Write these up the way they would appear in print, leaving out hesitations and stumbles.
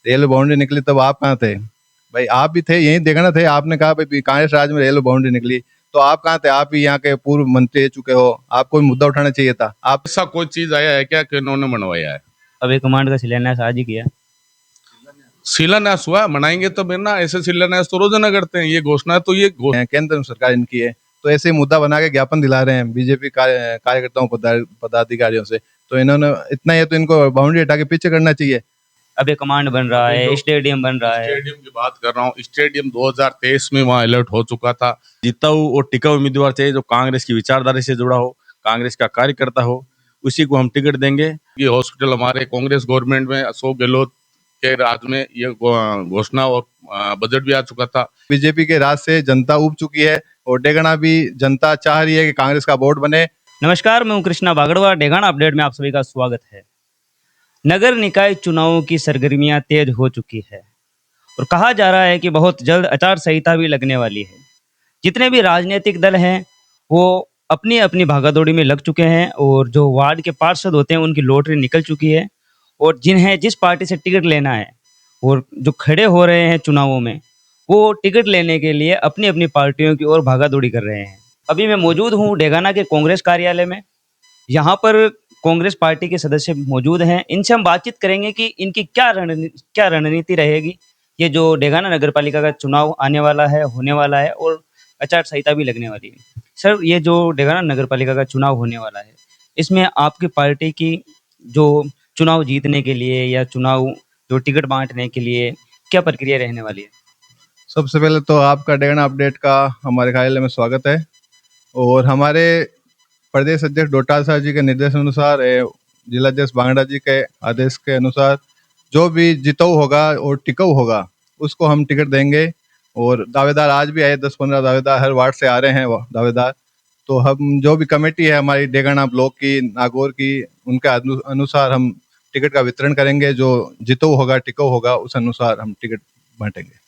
Railway boundary निकली तब आप कहाँ थे भाई? आप भी थे, यहीं देखा ना थे, आपने कहा भाई कांग्रेस राज में रेलवे बाउंड्री निकली, तो आप कहाँ थे? आप भी यहाँ के पूर्व मंत्री रह चुके हो, आपको भी मुद्दा उठाना चाहिए था। आप ऐसा कोई चीज आया है क्या कि इन्होंने मनवाया है? अभय कमांड का शिलान्यास आज ही किया। शिलान्यास हुआ, मनाएंगे तब है ना। ऐसे शिलान्यास तो रोजाना करते हैं, ये घोषणा है तो ये केंद्र में सरकार इनकी है, तो ऐसे ही मुद्दा बना के ज्ञापन दिला रहे हैं बीजेपी कार्यकर्ताओं पदाधिकारियों से, तो इन्होंने इतना ही है तो इनको बाउंड्री हटा के पीछे करना चाहिए। अभय कमांड बन रहा है, स्टेडियम बन रहा है। स्टेडियम की बात कर रहा हूँ, स्टेडियम 2023 में वहाँ अलर्ट हो चुका था। जिताऊ और टिकाऊ उम्मीदवार चाहिए जो कांग्रेस की विचारधारा से जुड़ा हो, कांग्रेस का कार्यकर्ता हो, उसी को हम टिकट देंगे। ये हॉस्पिटल हमारे कांग्रेस गवर्नमेंट में अशोक गहलोत के राज में ये घोषणा और बजट भी आ चुका था। बीजेपी के राज से जनता उब चुकी है और डेगना भी जनता चाह रही है कि कांग्रेस का बोर्ड बने। नमस्कार, मैं हूं कृष्णा बागड़वा। डेगाना अपडेट में आप सभी का स्वागत है। नगर निकाय चुनावों की सरगर्मियां तेज हो चुकी है और कहा जा रहा है कि बहुत जल्द आचार संहिता भी लगने वाली है। जितने भी राजनीतिक दल हैं वो अपनी अपनी भागादौड़ी में लग चुके हैं और जो वार्ड के पार्षद होते हैं उनकी लॉटरी निकल चुकी है और जिन्हें जिस पार्टी से टिकट लेना है और जो खड़े हो रहे हैं चुनावों में वो टिकट लेने के लिए अपनी अपनी पार्टियों की ओर भागादौड़ी कर रहे हैं। अभी मैं मौजूद हूँ डेगाना के कांग्रेस कार्यालय में। यहाँ पर कांग्रेस पार्टी के सदस्य मौजूद हैं। इनसे हम बातचीत करेंगे कि इनकी क्या रणनीति रहेगी। ये जो डेगाना नगर पालिका का चुनाव आने वाला है, होने वाला है और आचार संहिता भी लगने वाली है। सर, ये जो डेगाना नगर पालिका का चुनाव होने वाला है, इसमें आपकी पार्टी की जो चुनाव जीतने के लिए या चुनाव जो टिकट बांटने के लिए क्या प्रक्रिया रहने वाली है? सबसे पहले तो आपका डेगना अपडेट का हमारे कार्यालय में स्वागत है और हमारे प्रदेश अध्यक्ष डोटाल साहब जी के निर्देश अनुसार, जिलाध्यक्ष बांगड़ा जी के आदेश के अनुसार जो भी जिताऊ होगा और टिकाऊ होगा उसको हम टिकट देंगे। और दावेदार आज भी आए, 10-15 दावेदार हर वार्ड से आ रहे हैं वो दावेदार। तो हम जो भी कमेटी है हमारी डेगाना ब्लॉक की, नागौर की, उनके अनुसार हम टिकट का वितरण करेंगे। जो जिताऊ होगा, टिकाऊ होगा, उस अनुसार हम टिकट बांटेंगे।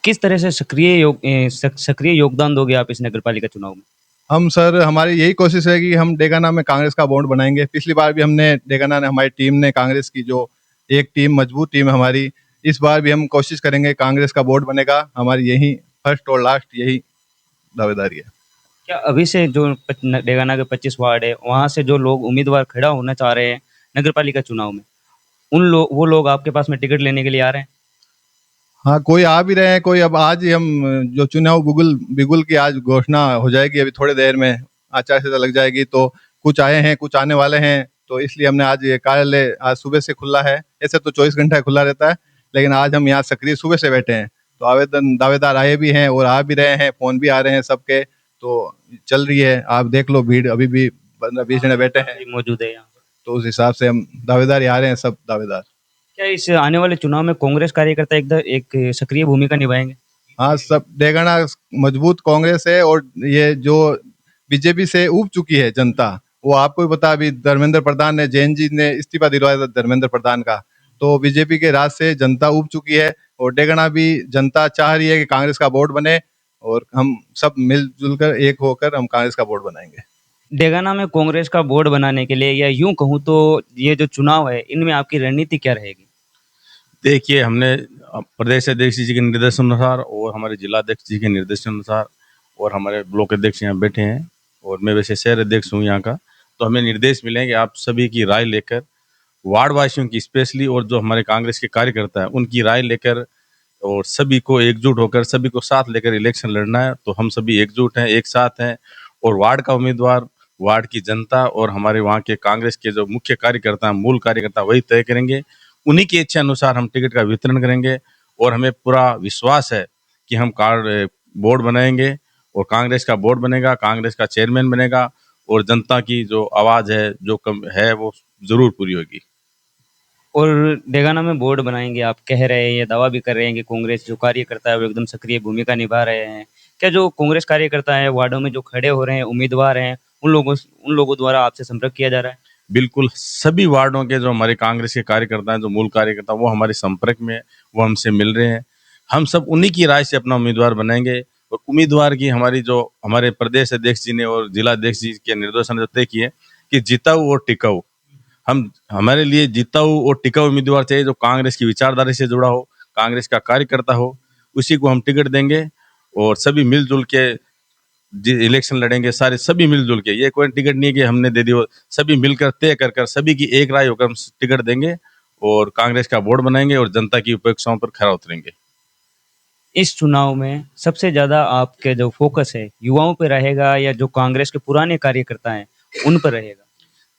किस तरह से सक्रिय योगदान दोगे आप इस नगर पालिका चुनाव में? हम सर, हमारी यही कोशिश है कि हम डेगाना में कांग्रेस का बोर्ड बनाएंगे। पिछली बार भी हमने डेगाना ने, हमारी टीम ने, कांग्रेस की जो एक टीम मजबूत टीम है हमारी, इस बार भी हम कोशिश करेंगे कांग्रेस का बोर्ड बनेगा। हमारी यही फर्स्ट और लास्ट यही दावेदारी है। क्या अभी से जो डेगाना के 25 वार्ड है वहाँ से जो लोग उम्मीदवार खड़ा होना चाह रहे हैं नगर पालिका चुनाव में, वो लोग आपके पास में टिकट लेने के लिए आ रहे हैं? हाँ, कोई आ भी रहे हैं, कोई अब आज ही हम जो चुनाव बिगुल की आज घोषणा हो जाएगी, अभी थोड़ी देर में आचार संहिता लग जाएगी, तो कुछ आए हैं, कुछ आने वाले हैं। तो इसलिए हमने आज ये कार्यालय आज सुबह से खुला है। ऐसे तो 24 घंटा खुला रहता है, लेकिन आज हम यहाँ सक्रिय सुबह से बैठे हैं। तो दावेदार आए भी हैं और आ भी रहे हैं, फोन भी आ रहे हैं सबके, तो चल रही है। आप देख लो, भीड़ अभी भी 15-20 जने बैठे हैं मौजूद है यहाँ पर। तो उस हिसाब से हम दावेदार ही आ रहे हैं, सब दावेदार। क्या इस आने वाले चुनाव में कांग्रेस कार्यकर्ता एक सक्रिय भूमिका निभाएंगे? हाँ, सब डेगाना मजबूत कांग्रेस है और ये जो बीजेपी से उब चुकी है जनता, वो आपको भी पता, अभी धर्मेंद्र प्रधान ने, जैन जी ने इस्तीफा दिलवाया था धर्मेंद्र प्रधान का, तो बीजेपी के राज से जनता उब चुकी है और डेगाना भी जनता चाह रही है कि कांग्रेस का बोर्ड बने और हम सब मिलजुल कर एक होकर हम कांग्रेस का बोर्ड बनाएंगे। डेगाना में कांग्रेस का बोर्ड बनाने के लिए, या यूं कहूं तो ये जो चुनाव है, इनमें आपकी रणनीति क्या रहेगी? देखिए, हमने प्रदेश अध्यक्ष जी के निर्देशानुसार और हमारे जिलाध्यक्ष जी के निर्देशानुसार और हमारे ब्लॉक अध्यक्ष यहाँ बैठे हैं और मैं वैसे शहर अध्यक्ष हूँ यहाँ का, तो हमें निर्देश मिले कि आप सभी की राय लेकर, वार्ड वासियों की स्पेशली और जो हमारे कांग्रेस के कार्यकर्ता हैं उनकी राय लेकर और सभी को एकजुट होकर, सभी को साथ लेकर इलेक्शन लड़ना है। तो हम सभी एकजुट हैं, एक साथ हैं और वार्ड का उम्मीदवार, वार्ड की जनता और हमारे वहाँ के कांग्रेस के जो मुख्य कार्यकर्ता हैं, मूल कार्यकर्ता, वही तय करेंगे। उन्हीं की इच्छा अनुसार हम टिकट का वितरण करेंगे और हमें पूरा विश्वास है कि हम बोर्ड बनाएंगे और कांग्रेस का बोर्ड बनेगा, कांग्रेस का चेयरमैन बनेगा और जनता की जो आवाज़ है, जो कम है, वो जरूर पूरी होगी। और डेगाना में बोर्ड बनाएंगे आप कह रहे हैं, ये दावा भी कर रहे हैं कि कांग्रेस जो कार्यकर्ता है वो एकदम सक्रिय भूमिका निभा रहे हैं। क्या जो कांग्रेस कार्यकर्ता है वार्डों में जो खड़े हो रहे हैं, उम्मीदवार हैं, उन लोगों द्वारा आपसे संपर्क किया जा रहा है? बिल्कुल, सभी वार्डों के जो हमारे कांग्रेस के कार्यकर्ता हैं, जो मूल कार्यकर्ता, वो हमारे संपर्क में है, वो हमसे मिल रहे हैं। हम सब उन्हीं की राय से अपना उम्मीदवार बनाएंगे और उम्मीदवार की हमारी जो हमारे प्रदेश अध्यक्ष जी ने और जिला अध्यक्ष जी के निर्देशन जो तय किए कि जिताऊ और टिकाऊ, हम हमारे लिए जिताऊ और टिकाऊ उम्मीदवार चाहिए जो कांग्रेस की विचारधारा से जुड़ा हो, कांग्रेस का कार्यकर्ता हो, उसी को हम टिकट देंगे। और सभी मिलजुल के इलेक्शन लड़ेंगे, सारे सभी मिलजुल के। ये कोई टिकट नहीं है कि हमने दे दी हो, सभी मिलकर तय कर कर सभी की एक राय होकर हम टिकट देंगे और कांग्रेस का बोर्ड बनाएंगे और जनता की अपेक्षाओं पर खरा उतरेंगे। इस चुनाव में सबसे ज्यादा आपके जो फोकस है युवाओं पे रहेगा या जो कांग्रेस के पुराने कार्यकर्ता हैं उन पर रहेगा?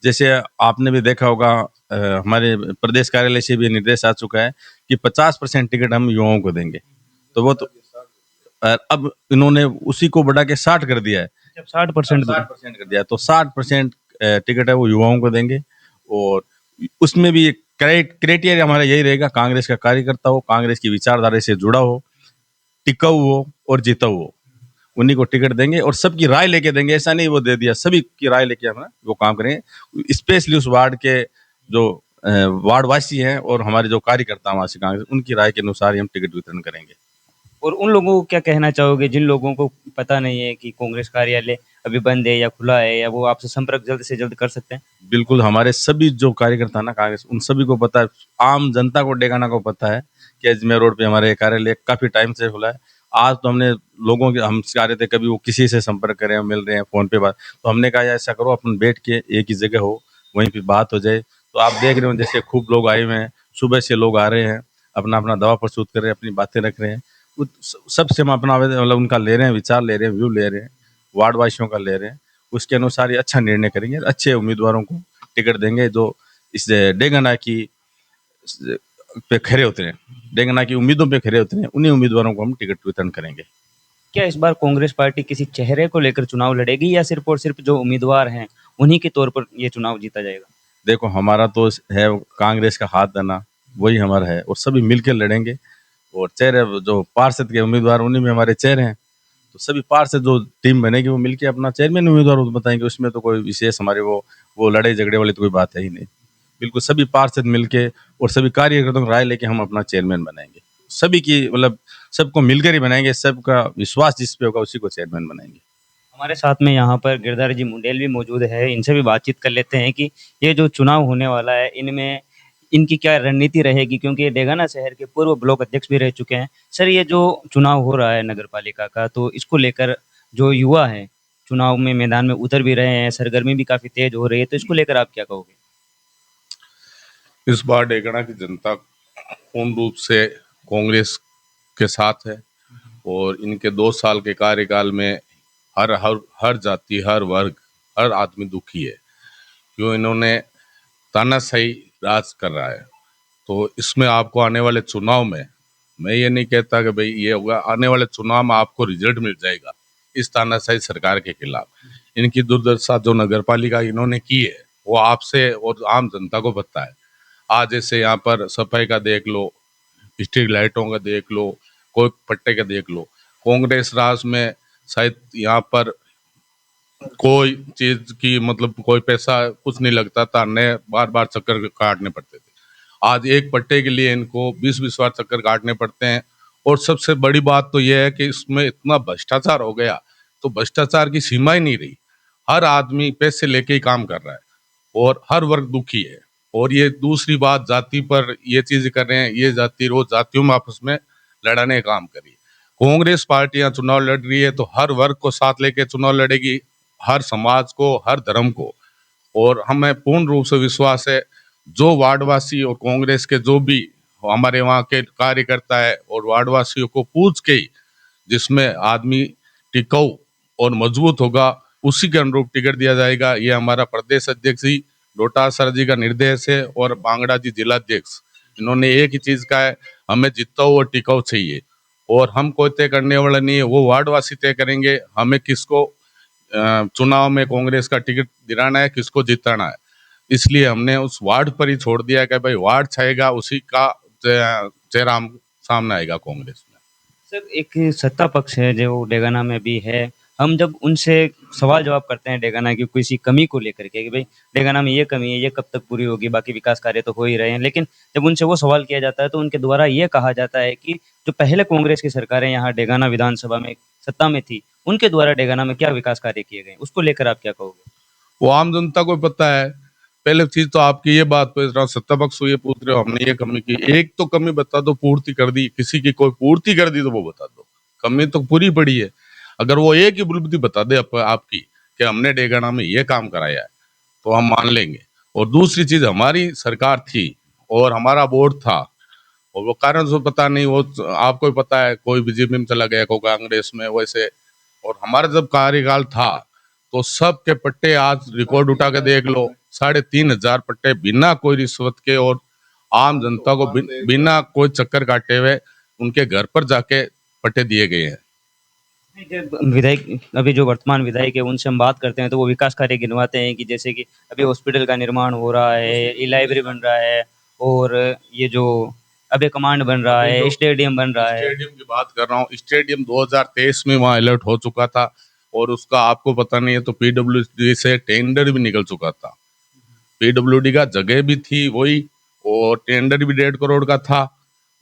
जैसे आपने भी देखा होगा, हमारे प्रदेश कार्यालय से भी निर्देश आ चुका है कि 50% टिकट हम युवाओं को देंगे। तो वो तो अब इन्होंने उसी को बढ़ा के 60 कर दिया है। जब 60% 60% कर दिया, तो 60% टिकट है वो युवाओं को देंगे। और उसमें भी क्राइटेरिया हमारा यही रहेगा, कांग्रेस का कार्यकर्ता हो, कांग्रेस की विचारधारा से जुड़ा हो, टिकाऊ हो और जिताऊ हो, उन्हीं को टिकट देंगे और सबकी राय लेके देंगे। ऐसा नहीं वो दे दिया, सभी की राय लेके हम वो काम करेंगे। स्पेशली उस वार्ड के जो वार्ड वासी हैं और हमारे जो कार्यकर्ता वहाँ से कांग्रेस, उनकी राय के अनुसार ही हम टिकट वितरण करेंगे। और उन लोगों को क्या कहना चाहोगे जिन लोगों को पता नहीं है कि कांग्रेस कार्यालय अभी बंद है या खुला है, या वो आपसे संपर्क जल्द से जल्द कर सकते हैं? बिल्कुल, हमारे सभी जो कार्यकर्ता ना कांग्रेस, उन सभी को पता है, आम जनता को डेगाना को पता है कि अजमेर रोड पे हमारे कार्यालय काफी टाइम से खुला है। आज तो हमने लोगों के हम चाह रहे थे कभी वो किसी से संपर्क करें, मिल रहे हैं फोन पे बात, तो हमने कहा ऐसा करो अपन बैठ के एक ही जगह हो, वहीं पे बात हो जाए। तो आप देख रहे हो जैसे खूब लोग आए हुए हैं, सुबह से लोग आ रहे हैं, अपना अपना दवा प्रस्तुत कर रहे हैं, अपनी बातें रख रहे हैं। सबसे हम अपना मतलब उनका ले रहे हैं, विचार ले रहे हैं, व्यू ले रहे हैं, वार्ड वासियों का ले रहे हैं। उसके अनुसार ये अच्छा निर्णय करेंगे, अच्छे उम्मीदवारों को टिकट देंगे जो इस डेंगना की पे खरे होते हैं, डेंगना की उम्मीदों पे खरे होते हैं, उन्हीं उम्मीदवारों को हम टिकट वितरण करेंगे। क्या इस बार कांग्रेस पार्टी किसी चेहरे को लेकर चुनाव लड़ेगी या सिर्फ और सिर्फ जो उम्मीदवार हैं उन्हीं के तौर पर ये चुनाव जीता जाएगा? देखो, हमारा तो है कांग्रेस का हाथ देना, वही हमारा है, और सभी मिलकर लड़ेंगे। और चेहरे जो पार्षद के उम्मीदवार, उन्हीं में हमारे चेहरे हैं। तो सभी पार्षद जो टीम बनेगी वो मिलके अपना चेयरमैन उम्मीदवार बताएंगे। उसमें तो कोई विशेष हमारे वो लड़ाई झगड़े वाली तो कोई बात है ही नहीं। बिल्कुल सभी पार्षद मिलके और सभी कार्यकर्ताओं की राय लेके हम अपना चेयरमैन बनाएंगे। सभी की मतलब सबको मिलकर ही बनाएंगे, सबका विश्वास जिस पे होगा उसी को चेयरमैन बनाएंगे। हमारे साथ में यहाँ पर गिरधारी जी मुंडेल भी मौजूद है, इनसे भी बातचीत कर लेते हैं कि ये जो चुनाव होने वाला है इनमें इनकी क्या रणनीति रहेगी, क्योंकि ये डेगाना शहर के पूर्व ब्लॉक अध्यक्ष भी रह चुके हैं। सर, ये जो चुनाव हो रहा है नगर पालिका का, तो इसको लेकर जो युवा है चुनाव में मैदान में उतर भी रहे हैं, सरगर्मी भी काफी तेज हो रही है, तो इसको लेकर आप क्या कहोगे? इस बार डेगना की जनता पूर्ण रूप से कांग्रेस के साथ है और इनके 2 साल के कार्यकाल में हर हर हर जाति, हर वर्ग, हर आदमी दुखी है। क्यों इन्होंने तानाशाही राज कर रहा है। तो इसमें आपको आने वाले चुनाव में, मैं ये नहीं कहता कि भाई ये होगा, आने वाले चुनाव में आपको रिजल्ट मिल जाएगा इस तानाशाही सरकार के खिलाफ। इनकी दुर्दशा जो नगर पालिका इन्होंने की है वो आपसे और आम जनता को पता है। आज जैसे यहाँ पर सफाई का देख लो, स्ट्रीट लाइटों का देख लो, कोई पट्टे का देख लो। कांग्रेस राज में शायद यहाँ पर कोई चीज की मतलब कोई पैसा कुछ नहीं लगता था, नए बार बार चक्कर काटने पड़ते थे। आज एक पट्टे के लिए इनको 20-20 बार चक्कर काटने पड़ते हैं। और सबसे बड़ी बात तो यह है कि इसमें इतना भ्रष्टाचार हो गया, तो भ्रष्टाचार की सीमा ही नहीं रही। हर आदमी पैसे लेके ही काम कर रहा है और हर वर्ग दुखी है। और ये दूसरी बात, जाति पर ये चीज कर रहे हैं, ये जाति वो जातियों में आपस में लड़ाने का काम करिए। कांग्रेस पार्टियां चुनाव लड़ रही है तो हर वर्ग को साथ लेके चुनाव लड़ेगी, हर समाज को, हर धर्म को। और हमें पूर्ण रूप से विश्वास है जो वार्डवासी और कांग्रेस के जो भी हमारे वहाँ के कार्यकर्ता है और वार्डवासियों को पूछ के ही जिसमें आदमी टिकाऊ और मजबूत होगा उसी के अनुरूप टिकट दिया जाएगा। ये हमारा प्रदेश अध्यक्ष जी डोटाल सर जी का निर्देश है और बांगड़ा जी जिलाध्यक्ष, इन्होंने एक ही चीज कहा है, हमें जिताऊ और टिकाऊ चाहिए। और हम कोई तय करने वाला नहीं है, वो वार्डवासी तय करेंगे हमें किसको चुनाव में कांग्रेस का टिकट दिलाना है, किसको जिताना है। इसलिए हमने उस वार्ड पर ही छोड़ दिया कि भाई वार्ड छाएगा उसी का चेहरा सामने आएगा कांग्रेस में। सर, एक सत्ता पक्ष है जो डेगाना में भी है, हम जब उनसे सवाल जवाब करते हैं डेगाना की किसी कमी को लेकर के कि भाई डेगाना में ये कमी है, ये कब तक पूरी होगी, बाकी विकास कार्य तो हो ही रहे हैं, लेकिन जब उनसे वो सवाल किया जाता है तो उनके द्वारा ये कहा जाता है कि जो पहले कांग्रेस की सरकारें यहाँ डेगाना विधानसभा में सत्ता में थी, उनके द्वारा डेगाना में क्या विकास कार्य किए गए, उसको लेकर आप क्या कहोगे? वो आम जनता को पता है। पहले चीज तो आपकी ये बात पूछ रहा हूँ, सत्ता पक्ष ये पूछ रहे हो हमने ये कमी की, एक तो कमी बता दो पूर्ति कर दी, किसी की कोई पूर्ति कर दी तो वो बता दो, कमी तो पूरी पड़ी है। अगर वो एक ही उपलब्धि बता दे आपकी कि हमने डेगाना में ये काम कराया है तो हम मान लेंगे। और दूसरी चीज हमारी सरकार थी और हमारा बोर्ड था, और वो कारण से पता नहीं, वो आपको भी पता है, कोई बीजेपी में चला गया, कोई कांग्रेस में, वैसे। और हमारा जब कार्यकाल था तो सबके पट्टे आज रिकॉर्ड उठा के देख लो, 3,500 पट्टे बिना कोई रिश्वत के और आम जनता को बिना कोई चक्कर काटे हुए उनके घर पर जाके पट्टे दिए गए हैं। जब विधायक अभी जो वर्तमान विधायक है उनसे हम बात करते हैं तो वो विकास कार्य गिनवाते हैं कि जैसे कि अभी हॉस्पिटल का निर्माण हो रहा है, ई लाइब्रेरी बन रहा है, और ये जो अभी कमांड बन रहा है, स्टेडियम बन रहा है। स्टेडियम की बात कर रहा हूँ, स्टेडियम 2023 में वहाँ अलर्ट हो चुका था और उसका आपको पता नहीं है तो पीडब्ल्यूडी से टेंडर भी निकल चुका था। पीडब्ल्यूडी का जगह भी थी वही, और टेंडर भी 1.5 करोड़ का था।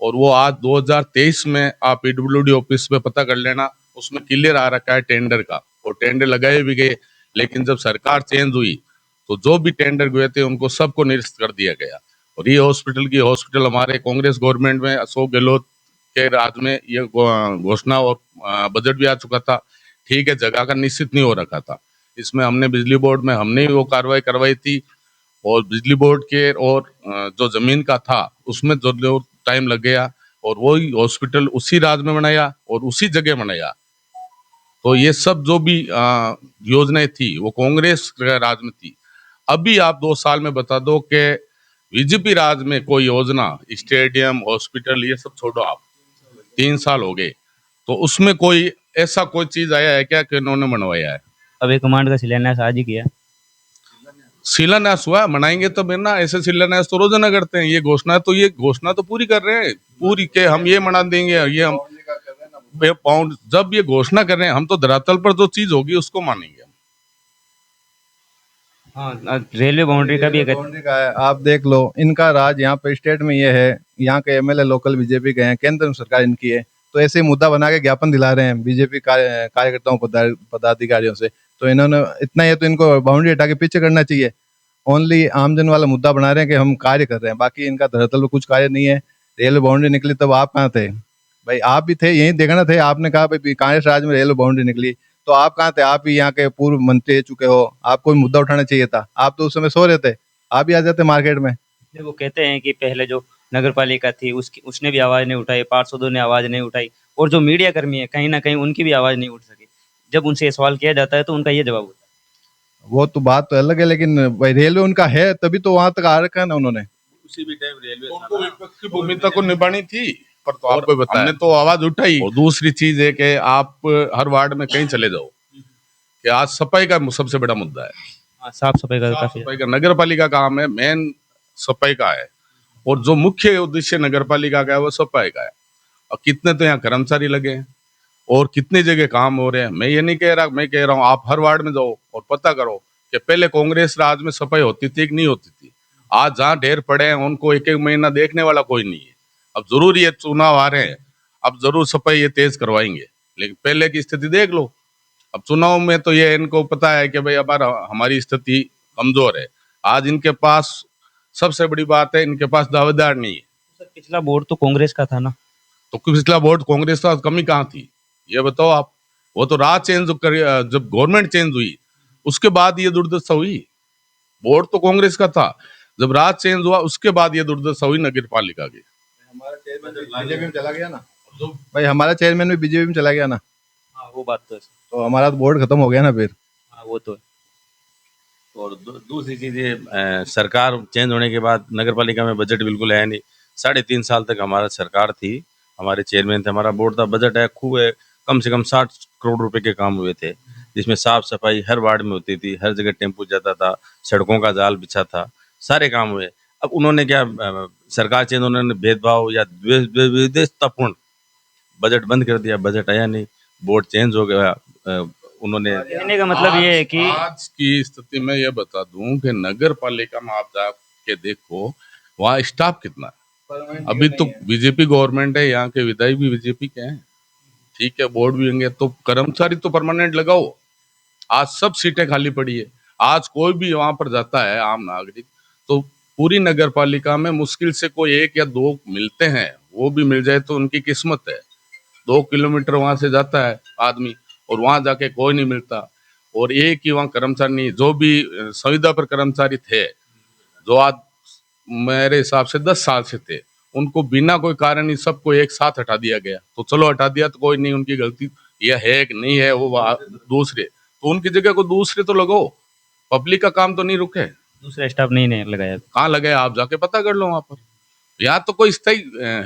और वो आज 2023 में आप पीडब्ल्यूडी ऑफिस में पता कर लेना, उसमें क्लियर आ रखा है टेंडर का, और टेंडर लगाए भी गए। लेकिन जब सरकार चेंज हुई तो जो भी टेंडर गए थे उनको सबको निरस्त कर दिया गया। और ये हॉस्पिटल हमारे कांग्रेस गवर्नमेंट में अशोक गहलोत के राज में ये घोषणा और बजट भी आ चुका था। ठीक है, जगह का निश्चित नहीं हो रखा था, इसमें हमने बिजली बोर्ड में हमने वो कार्रवाई करवाई थी, और बिजली बोर्ड के और जो जमीन का था उसमें जो टाइम लग गया, और वही हॉस्पिटल उसी राज्य में बनाया और उसी जगह बनाया। तो ये सब जो भी योजनाएं थी वो कांग्रेस राज में थी। अभी आप 2 साल में बता दो कि बीजेपी राज में कोई योजना, स्टेडियम, हॉस्पिटल, ये सब छोड़ो आप, 3 साल हो गए, तो उसमें कोई ऐसा कोई चीज आया है क्या कि इन्होंने बनवाया है? अभी कमांड का शिलान्यास आज ही किया। शिलान्यास हुआ, मनाएंगे तब है ना, ऐसे शिलान्यास तो रोजाना करते हैं। ये घोषणा तो पूरी कर रहे हैं, पूरी के हम ये मना देंगे, ये हम पाउंड, जब ये घोषणा कर रहे हैं हम तो धरातल पर जो चीज होगी उसको मानेंगे। हाँ, रेलवे बाउंड्री का भी एक बाउंड्री का है, आप देख लो, इनका राज यहाँ पे स्टेट में ये है, यहाँ के एमएलए लोकल बीजेपी के हैं, केंद्र में सरकार इनकी है, तो ऐसे ही मुद्दा बना के ज्ञापन दिला रहे हैं बीजेपी कार्यकर्ताओं पदाधिकारियों से। तो इन्होंने इतना ही है तो इनको बाउंड्री हटा के पीछे करना चाहिए। ओनली आमजन वाला मुद्दा बना रहे हैं कि हम कार्य कर रहे हैं, बाकी इनका धरातल पे कुछ कार्य नहीं है। रेलवे बाउंड्री निकली तब आप कहाँ थे भाई? आप भी थे, यहीं देखना थे, आपने कहा भाई कांग्रेस राज में रेलवे बाउंड्री निकली, तो आप कहाँ थे? आप भी यहाँ के पूर्व मंत्री रह चुके हो, आपको भी मुद्दा उठाना चाहिए था, आप तो उस समय सो रहे थे, आप भी आ जाते मार्केट में। वो कहते हैं कि पहले जो नगर पालिका थी उसने भी आवाज नहीं उठाई, पार्षदों ने आवाज नहीं उठाई, और जो मीडिया कर्मी है कहीं ना कहीं उनकी भी आवाज नहीं उठ सकी। जब उनसे ये सवाल किया जाता है तो उनका ये जवाब होता है। वो तो बात तो अलग है, लेकिन भाई रेलवे उनका है तभी तो वहां तक आ रखा है ना उन्होंने। उसी भी टाइम रेलवे उनको विपक्षी भूमिका को निभानी थी, पर तो आपको बताया, हमने तो आवाज उठाई। और दूसरी चीज है कि आप हर वार्ड में कहीं चले जाओ कि आज सफाई का सबसे बड़ा मुद्दा है। हाँ, साफ सफाई का काफी सफाई का नगर पालिका काम है, मेन सफाई का है, और जो मुख्य उद्देश्य नगर पालिका का है वो सफाई का है। और कितने तो यहाँ कर्मचारी लगे हैं और कितनी जगह काम हो रहे हैं। मैं ये नहीं कह रहा, मैं कह रहा हूँ आप हर वार्ड में जाओ और पता करो कि पहले कांग्रेस राज में सफाई होती थी कि नहीं होती थी। आज जहाँ ढेर पड़े हैं उनको एक एक महीना देखने वाला कोई नहीं है। अब जरूर ये चुनाव आ रहे हैं, अब जरूर सफाई ये तेज करवाएंगे, लेकिन पहले की स्थिति देख लो। अब चुनाव में तो ये इनको पता है कि भाई हमारी स्थिति कमजोर है। आज इनके पास सबसे बड़ी बात है, इनके पास दावेदार नहीं है। सर, पिछला बोर्ड तो कांग्रेस का था ना, तो पिछला बोर्ड कांग्रेस का, कमी कहाँ थी ये बताओ आप? वो तो राज चेंज कर, जब गवर्नमेंट चेंज हुई उसके बाद ये दुर्दशा हुई। बोर्ड तो कांग्रेस का था, जब राज चेंज हुआ उसके बाद ये दुर्दशा हुई नगर पालिका की। हमारा चेयरमैन बीजेपी में चला गया ना भाई, हमारा चेयरमैन भी बीजेपी में चला गया ना, हाँ वो बात तो है। तो हमारा बोर्ड खत्म हो गया ना फिर। हाँ वो तो है। और दूसरी चीज ये सरकार चेंज होने के बाद नगर पालिका में बजट बिल्कुल है नहीं। 3.5 साल तक हमारा सरकार थी, हमारे चेयरमैन थे, हमारा बोर्ड था, बजट है खूब है, कम से कम 60 करोड़ रुपए के काम हुए थे, जिसमें साफ सफाई हर वार्ड में होती थी, हर जगह टेम्पू जाता था, सड़कों का जाल बिछा था, सारे काम हुए। अब उन्होंने क्या सरकार चेंज, उन्होंने भेदभाव या विदेशतापूर्ण बजट बंद कर दिया, बजट आया नहीं, बोर्ड चेंज हो गया। उन्होंने कहने का मतलब ये है कि आज की स्थिति में ये बता दूं कि नगर पालिका में आप जाके देखो वहाँ स्टाफ कितना है। अभी तो बीजेपी गवर्नमेंट है, यहाँ के विधायक भी बीजेपी के हैं, ठीक है, बोर्ड भी होंगे, तो कर्मचारी तो परमानेंट लगाओ। आज सब सीटें खाली पड़ी है, आज कोई भी वहां पर जाता है आम नागरिक, तो पूरी नगर पालिका में मुश्किल से कोई 1 या 2 मिलते हैं, वो भी मिल जाए तो उनकी किस्मत है। 2 किलोमीटर वहां से जाता है आदमी और वहां जाके कोई नहीं मिलता, और एक ही वहां कर्मचारी नहीं, जो भी संविदा पर कर्मचारी थे, जो आज मेरे हिसाब से 10 साल से थे, उनको बिना कोई कारण ही सबको एक साथ हटा दिया गया। तो चलो हटा दिया तो कोई नहीं, उनकी गलती यह है कि नहीं है, वो दूसरे, तो उनकी जगह को दूसरे तो लगाओ, पब्लिक का काम तो नहीं रुके। दूसरा स्टाफ नहीं लगाया। कहाँ लगे आप जाके पता कर लो वहां पर। यहाँ तो कोई स्थायी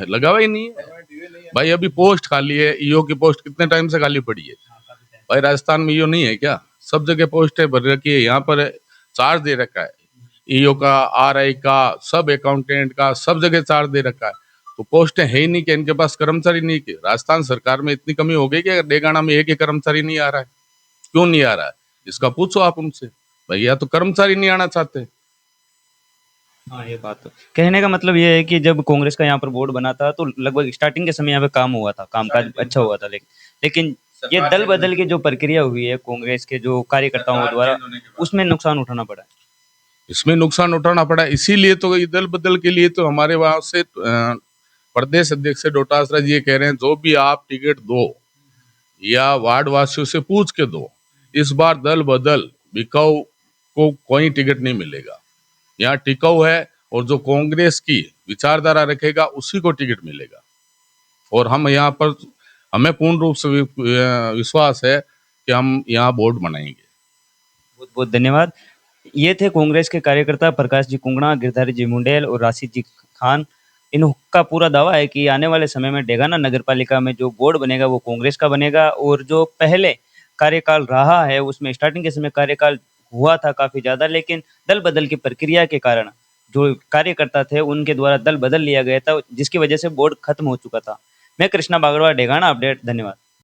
लगा हुआ ही नहीं है भाई। अभी पोस्ट खाली है, ईओ की पोस्ट कितने टाइम से खाली पड़ी है भाई। राजस्थान में ईओ नहीं है क्या? सब जगह पोस्ट है भर रखी है। यहाँ पर चार्ज दे रखा है ईओ का, आरआई का, सब अकाउंटेंट का, सब जगह चार्ज दे रखा है। तो पोस्टें है ही नहीं कि इनके पास कर्मचारी नहीं के। राजस्थान सरकार में इतनी कमी हो गई कि डेगाना में एक ही कर्मचारी नहीं आ रहा है। क्यों नहीं आ रहा है इसका पूछो आप उनसे भाई। या तो कर्मचारी नहीं आना चाहते। हाँ, ये बात तो कहने का मतलब ये है कि जब कांग्रेस का यहाँ पर बोर्ड बना था तो लगभग स्टार्टिंग के समय यहाँ पे काम हुआ था, कामकाज अच्छा हुआ था, लेकिन ये दल बदल की जो प्रक्रिया हुई है कांग्रेस के जो कार्यकर्ताओं द्वारा, उसमें नुकसान उठाना पड़ा है। इसमें नुकसान उठाना पड़ा, इसीलिए तो ये दल बदल के लिए तो हमारे वहां से प्रदेश अध्यक्ष डोटासरा जी ये कह रहे हैं, जो भी आप टिकट दो या वार्ड वासियों से पूछ के दो, इस बार दल बदल बिकाऊ को कोई टिकट नहीं मिलेगा। यहाँ टिकाऊ है और जो कांग्रेस की विचारधारा रखेगा उसी को टिकट मिलेगा। और हम यहाँ पर, हमें पूर्ण रूप से विश्वास है कि हम यहाँ बोर्ड बनाएंगे। बहुत बहुत धन्यवाद। ये थे कांग्रेस के कार्यकर्ता प्रकाश जी कुंगड़ा, गिरधारी जी मुंडेल और राशिद जी खान। इनका पूरा दावा है कि आने वाले समय में डेगाना नगर पालिका में जो बोर्ड बनेगा वो कांग्रेस का बनेगा, और जो पहले कार्यकाल रहा है उसमें स्टार्टिंग के समय कार्यकाल हुआ था काफी ज्यादा, लेकिन दल बदल की प्रक्रिया के कारण जो कार्यकर्ता थे उनके द्वारा दल बदल लिया गया था, जिसकी वजह से बोर्ड खत्म हो चुका था। मैं कृष्णा बागड़वा, डेगाना अपडेट, धन्यवाद।